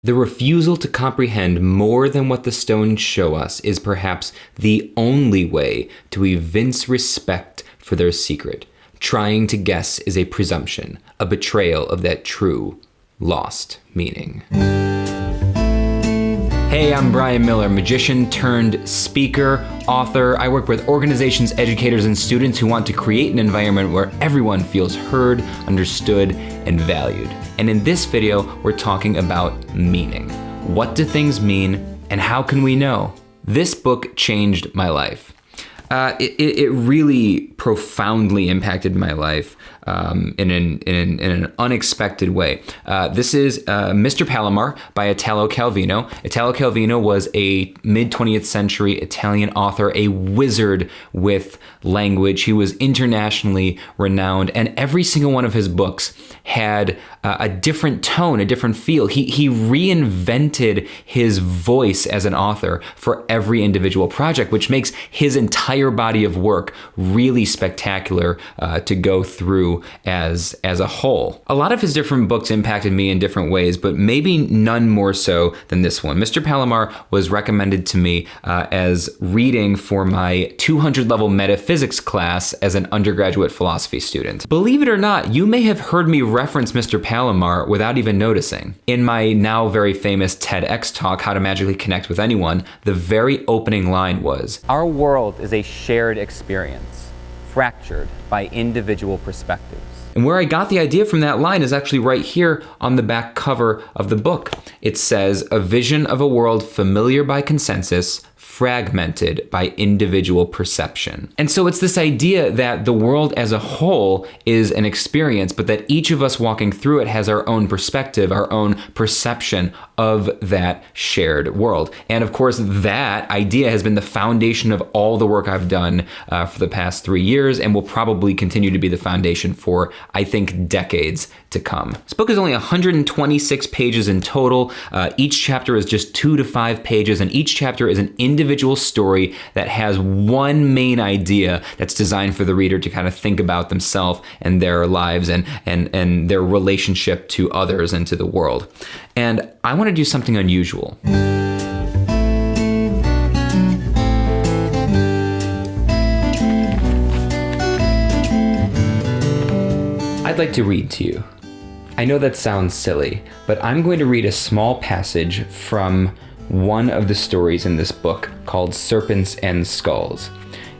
The refusal to comprehend more than what the stones show us is perhaps the only way to evince respect for their secret. Trying to guess is a presumption, a betrayal of that true, lost meaning. Hey, I'm Brian Miller, magician turned speaker, author. I work with organizations, educators, and students who want to create an environment where everyone feels heard, understood, and valued. And in this video, we're talking about meaning. What do things mean, and how can we know? This book changed my life. It really profoundly impacted my life in an unexpected way. This is Mr. Palomar by Italo Calvino. Italo Calvino was a mid-20th century Italian author, a wizard with language. He was internationally renowned, and every single one of his books had a different tone, a different feel. He reinvented his voice as an author for every individual project, which makes his entire body of work really spectacular to go through as a whole. A lot of his different books impacted me in different ways, but maybe none more so than this one. Mr. Palomar was recommended to me as reading for my 200 level metaphysics class as an undergraduate philosophy student. Believe it or not, you may have heard me reference Mr. Palomar without even noticing. In my now very famous TEDx talk, How to Magically Connect with Anyone, the very opening line was, "Our world is a shared experience, fractured by individual perspectives." And where I got the idea from that line is actually right here on the back cover of the book. It says, "A vision of a world familiar by consensus, fragmented by individual perception." And so it's this idea that the world as a whole is an experience, but that each of us walking through it has our own perspective, our own perception of that shared world. And of course, that idea has been the foundation of all the work I've done for the past 3 years, and will probably continue to be the foundation for, I think, decades to come. This book is only 126 pages in total. Each chapter is just 2 to 5 pages, and each chapter is an individual story that has one main idea that's designed for the reader to kind of think about themselves and their lives and their relationship to others and to the world. And I want to do something unusual. I'd like to read to you. I know that sounds silly, but I'm going to read a small passage from one of the stories in this book called Serpents and Skulls.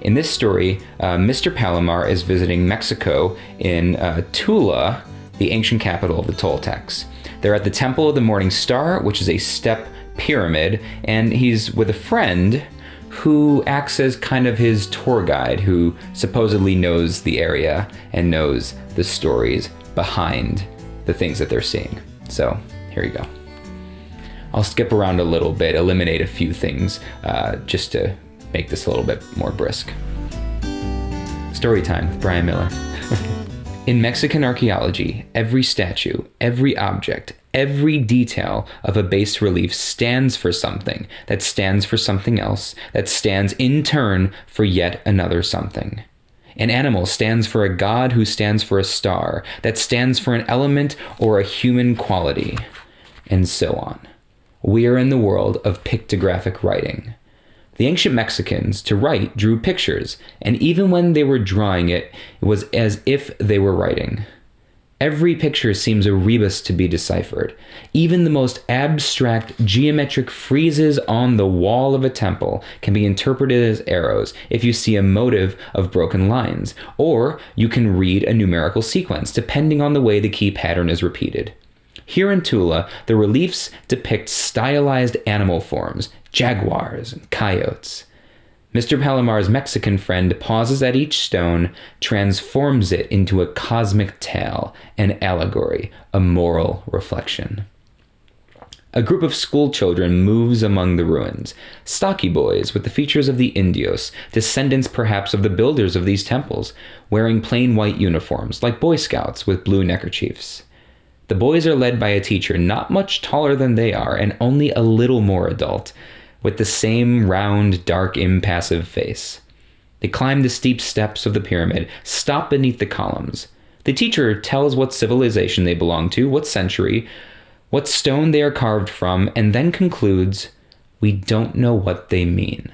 In this story, Mr. Palomar is visiting Mexico in Tula, the ancient capital of the Toltecs. They're at the Temple of the Morning Star, which is a step pyramid, and he's with a friend who acts as kind of his tour guide, who supposedly knows the area and knows the stories behind the things that they're seeing. So here you go. I'll skip around a little bit, eliminate a few things, just to make this a little bit more brisk. Story time with Brian Miller. In Mexican archaeology, every statue, every object, every detail of a bas relief stands for something, that stands for something else, that stands in turn for yet another something. An animal stands for a god who stands for a star, that stands for an element or a human quality, and so on. We are in the world of pictographic writing. The ancient Mexicans, to write, drew pictures, and even when they were drawing it, it was as if they were writing. Every picture seems a rebus to be deciphered. Even the most abstract geometric friezes on the wall of a temple can be interpreted as arrows if you see a motive of broken lines, or you can read a numerical sequence, depending on the way the key pattern is repeated. Here in Tula, the reliefs depict stylized animal forms, jaguars and coyotes. Mr. Palomar's Mexican friend pauses at each stone, transforms it into a cosmic tale, an allegory, a moral reflection. A group of school children moves among the ruins, stocky boys with the features of the Indios, descendants perhaps of the builders of these temples, wearing plain white uniforms, like Boy Scouts with blue neckerchiefs. The boys are led by a teacher not much taller than they are and only a little more adult, with the same round, dark, impassive face. They climb the steep steps of the pyramid, stop beneath the columns. The teacher tells what civilization they belong to, what century, what stone they are carved from, and then concludes, we don't know what they mean.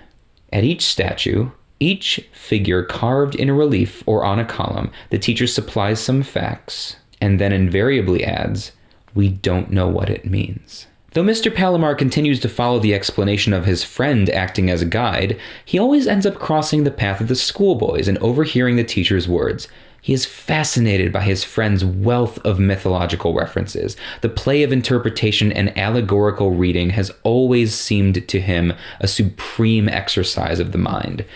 At each statue, each figure carved in a relief or on a column, the teacher supplies some facts, and then invariably adds, we don't know what it means. Though Mr. Palomar continues to follow the explanation of his friend acting as a guide, he always ends up crossing the path of the schoolboys and overhearing the teacher's words. He is fascinated by his friend's wealth of mythological references. The play of interpretation and allegorical reading has always seemed to him a supreme exercise of the mind.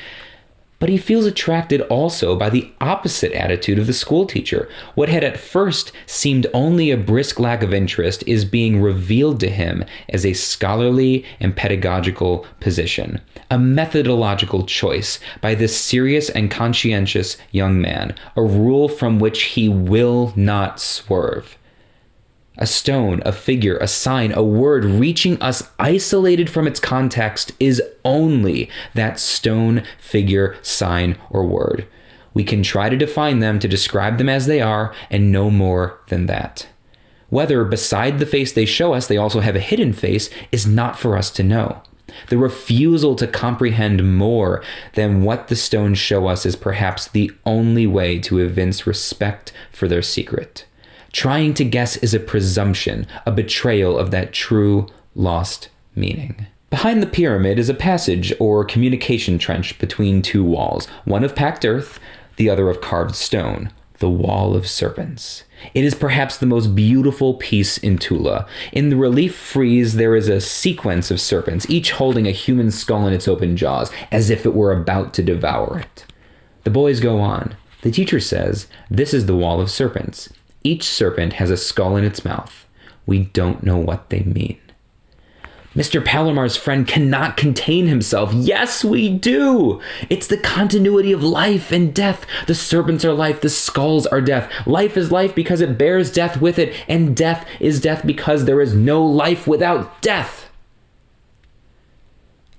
But he feels attracted also by the opposite attitude of the schoolteacher. What had at first seemed only a brisk lack of interest is being revealed to him as a scholarly and pedagogical position, a methodological choice by this serious and conscientious young man, a rule from which he will not swerve. A stone, a figure, a sign, a word reaching us isolated from its context is only that stone, figure, sign, or word. We can try to define them, to describe them as they are, and no more than that. Whether beside the face they show us they also have a hidden face is not for us to know. The refusal to comprehend more than what the stones show us is perhaps the only way to evince respect for their secret. Trying to guess is a presumption, a betrayal of that true, lost meaning. Behind the pyramid is a passage or communication trench between two walls, one of packed earth, the other of carved stone, the Wall of Serpents. It is perhaps the most beautiful piece in Tula. In the relief frieze, there is a sequence of serpents, each holding a human skull in its open jaws, as if it were about to devour it. The boys go on. The teacher says, this is the Wall of Serpents. Each serpent has a skull in its mouth. We don't know what they mean. Mr. Palomar's friend cannot contain himself. Yes, we do. It's the continuity of life and death. The serpents are life. The skulls are death. Life is life because it bears death with it, and death is death because there is no life without death.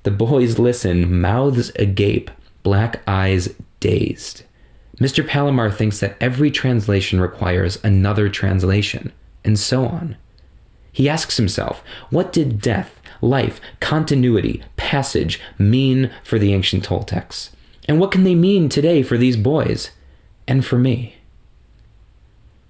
The boys listen, mouths agape, black eyes dazed. Mr. Palomar thinks that every translation requires another translation, and so on. He asks himself, what did death, life, continuity, passage mean for the ancient Toltecs? And what can they mean today for these boys, and for me?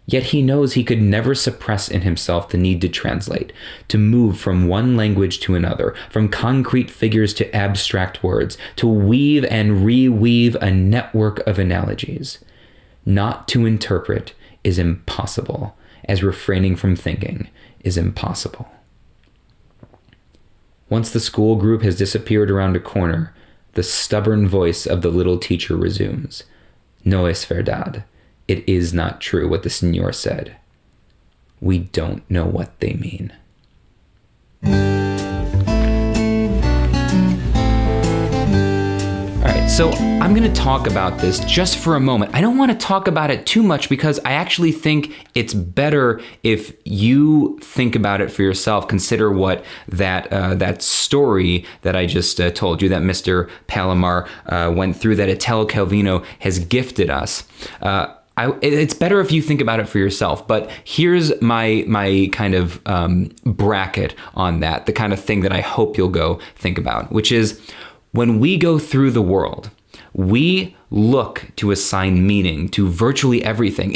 Yet he knows he could never suppress in himself the need to translate, to move from one language to another, from concrete figures to abstract words, to weave and reweave a network of analogies. Not to interpret is impossible, as refraining from thinking is impossible. Once the school group has disappeared around a corner, the stubborn voice of the little teacher resumes. No es verdad. It is not true what the Señor said. We don't know what they mean. All right, so I'm going to talk about this just for a moment. I don't want to talk about it too much because I actually think it's better if you think about it for yourself. Consider what that story that I just told you that Mr. Palomar went through, that Italo Calvino has gifted us. It's better if you think about it for yourself, but here's my kind of bracket on that, the kind of thing that I hope you'll go think about, which is when we go through the world, we look to assign meaning to virtually everything.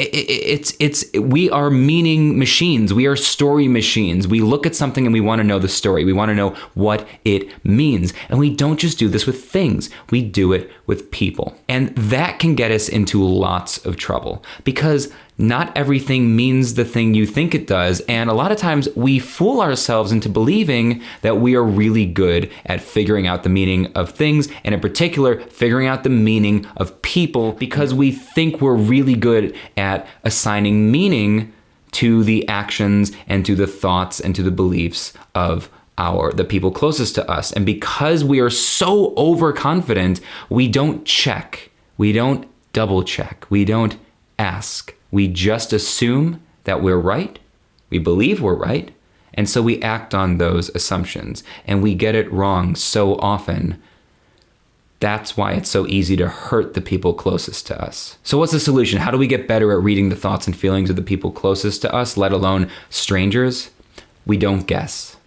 We are meaning machines. We are story machines. We look at something and we want to know the story. We want to know what it means. And we don't just do this with things. We do it with people. And that can get us into lots of trouble because not everything means the thing you think it does. And a lot of times we fool ourselves into believing that we are really good at figuring out the meaning of things, and in particular, figuring out the meaning of people, because we think we're really good at assigning meaning to the actions and to the thoughts and to the beliefs of the people closest to us. And because we are so overconfident, we don't check, we don't double check, we don't ask. We just assume that we're right, we believe we're right, and so we act on those assumptions, and we get it wrong so often. That's why it's so easy to hurt the people closest to us. So what's the solution? How do we get better at reading the thoughts and feelings of the people closest to us, let alone strangers? We don't guess,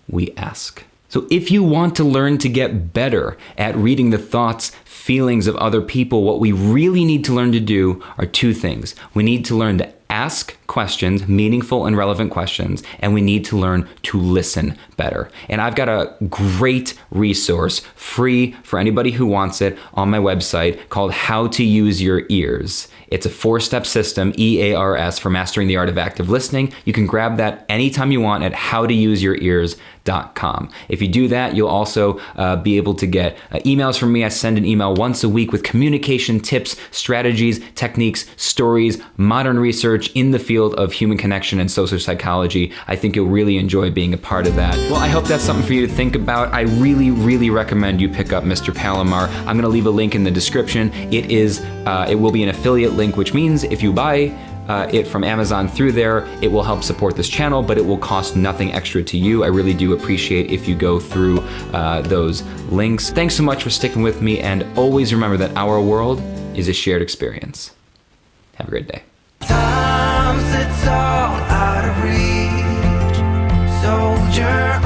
we ask. So if you want to learn to get better at reading the thoughts, feelings of other people, what we really need to learn to do are two things. We need to learn to ask questions, meaningful and relevant questions, and we need to learn to listen better. And I've got a great resource, free for anybody who wants it, on my website called How to Use Your Ears. It's a 4-step system, EARS, for mastering the art of active listening. You can grab that anytime you want at howtouseyourears.com. If you do that, you'll also be able to get emails from me. I send an email once a week with communication tips, strategies, techniques, stories, modern research in the field of human connection and social psychology. I think you'll really enjoy being a part of that. Well, I hope that's something for you to think about. I really, really recommend you pick up Mr. Palomar. I'm going to leave a link in the description. It will be an affiliate link, which means if you buy it from Amazon through there, it will help support this channel, but it will cost nothing extra to you. I really do appreciate if you go through those links. Thanks so much for sticking with me, and always remember that our world is a shared experience. Have a great day. Times it's all out of reach. Soldier